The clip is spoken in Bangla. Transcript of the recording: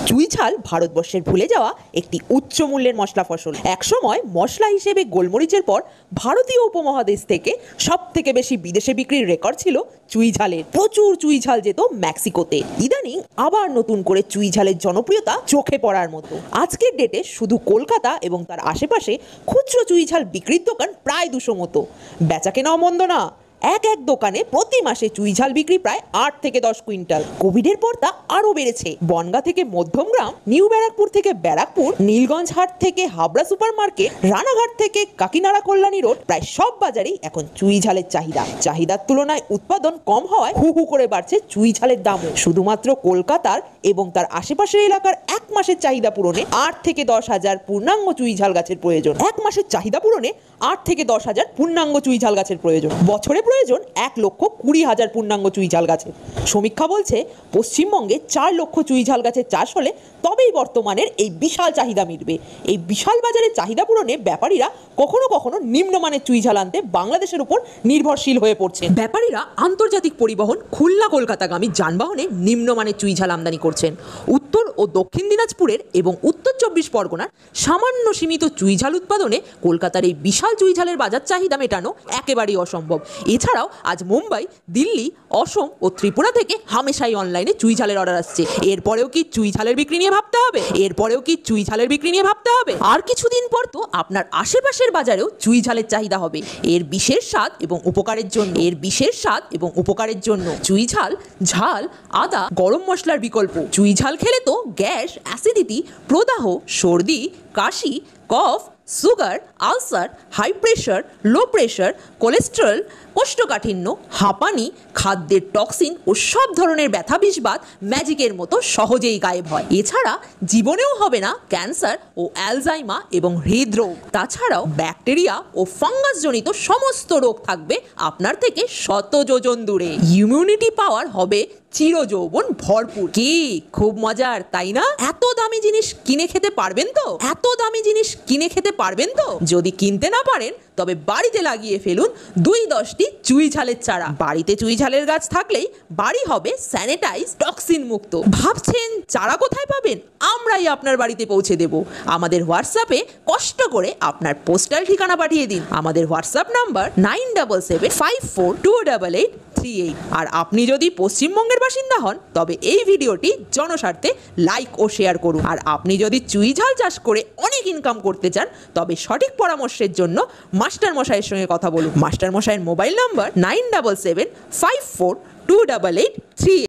চুই ঝাল ভারতবর্ষের ভুলে যাওয়া একটি উচ্চ মূল্যের মশলা ফসল। একসময় মশলা হিসেবে গোলমরিচের পর ভারতীয় উপমহাদেশ থেকে সব থেকে বেশি বিদেশে বিক্রির রেকর্ড ছিল চুই ঝালের। প্রচুর চুই ঝাল যেত মেক্সিকোতে। ইদানিং আবার নতুন করে চুই ঝালের জনপ্রিয়তা চোখে পড়ার মতো। আজকের ডেটে শুধু কলকাতা এবং তার আশেপাশে খুচরো চুই ঝাল বিক্রির দোকান প্রায় 200 মতো। বেচা কেনাও মন্দ না। এক দোকানে প্রতি মাসে চুই ঝাল বিক্রি প্রায় 8 থেকে 10 কুইন্টাল। কোভিডের পর তা আরো বেড়েছে। বনগাঁ থেকে মধ্যমগ্রাম, নিউ ব্যারাকপুর থেকে ব্যারাকপুর, নীলগঞ্জ হাট থেকে হাবড়া সুপার মার্কেট, রানাঘাট থেকে কাকিনাড়া কল্যাণী রোড, প্রায় সব বাজারেই এখন চুই ঝালের চাহিদার তুলনায় উৎপাদন কম হওয়ায় হু হু করে বাড়ছে চুই ঝালের দামও। শুধুমাত্র কলকাতার এবং তার আশেপাশের এলাকার এক মাসের চাহিদা পূরণে 8 থেকে 10 হাজার পূর্ণাঙ্গ চুই ঝাল গাছের প্রয়োজন। এক মাসের চাহিদা পূরণে 8 থেকে 10 হাজার পূর্ণাঙ্গ চুই ঝাল গাছের প্রয়োজন। বছরে প্রয়োজন 1,20,000 পূর্ণাঙ্গ চুই ঝাল গাছের। সমীক্ষা বলছে পশ্চিমবঙ্গে 4 লক্ষ চুই ঝাল গাছের চাষ হলে তবেই বর্তমানের এই বিশাল চাহিদা মিটবে। এই বিশাল বাজারে চাহিদা পূরণে ব্যাপারীরা কখনো কখনো নিম্নমানের চুই ঝাল আনতে বাংলাদেশের উপর নির্ভরশীল হয়ে পড়ছে। ব্যাপারীরা আন্তর্জাতিক পরিবহন খুলনা কলকাতাগামী যানবাহনে নিম্নমানের চুই ঝাল আমদানি করছেন। উত্তর ও দক্ষিণ দিনাজপুরের এবং উত্তর 24 পরগনার সামান্য সীমিত চুই ঝাল উৎপাদনে কলকাতার এই বিশাল চুই ঝালের বাজার চাহিদা মেটানো একেবারেই অসম্ভব। এছাড়াও আজ মুম্বাই, দিল্লি, অসম ও ত্রিপুরা থেকে হামেশাই অনলাইনে চুই ঝালের অর্ডার আসছে। এরপরেও কি চুই ঝালের বিক্রি নিয়ে ভাবতে হবে? আর কিছুদিন পর তো আপনার আশেপাশের বাজারেও চুই ঝালের চাহিদা হবে। এর বিশেষ স্বাদ এবং উপকারের জন্য চুই ঝাল, আদা, গরম মশলার বিকল্প। চুই ঝাল খেলে তো গ্যাস, অ্যাসিডিটি, প্রদাহ, সর্দি, কাশি, কফ, sugar, ulcer, high pressure, low pressure, cholesterol, কোষ্ঠকাঠিন্য, হাঁপানি, খাদ্যের টক্সিন ও সব ধরনের ব্যথা বিষবাত ম্যাজিকের মতো সহজেই গায়েব হয়। এছাড়া জীবনেও হবে না ক্যান্সার ও অ্যালজাইমার এবং হৃদরোগ। তাছাড়াও ব্যাকটেরিয়া ও ফাঙ্গাস জনিত সমস্ত রোগ থাকবে আপনার থেকে শত যোজন দূরে। ইমিউনিটি পাওয়ার হবে চিরযৌবন ভরপুর। কি খুব মজার, তাই না? এত দামি জিনিস কিনে খেতে পারবেন তো? যদি কিনতে না পারেন তবে বাড়িতে লাগিয়ে ফেলুন 2-10টি চুই ঝালের চারা। বাড়িতে চুই ঝালের গাছ থাকলেই বাড়ি হবে স্যানিটাইজ, টক্সিন মুক্ত। ভাবছেন চারা কোথায় পাবেন? আমরাই আপনার বাড়িতে পৌঁছে দেব। আমাদের হোয়াটসঅ্যাপে কষ্ট করে আপনার পোস্টাল ঠিকানা পাঠিয়ে দিন। আমাদের হোয়াটসঅ্যাপ নাম্বার 9775428838। আর আপনি যদি পশ্চিমবঙ্গের বাসিন্দা হন তবে এই ভিডিওটি জনস্বার্থে লাইক ও শেয়ার করুন। আর আপনি যদি চুই ঝাল চাষ করে অনেক ইনকাম করতে চান তবে সঠিক পরামর্শের জন্য মাস্টার মশাইয়ের সঙ্গে কথা বলুন। মাস্টার মশাইয়ের মোবাইল নাম্বার 9775428838।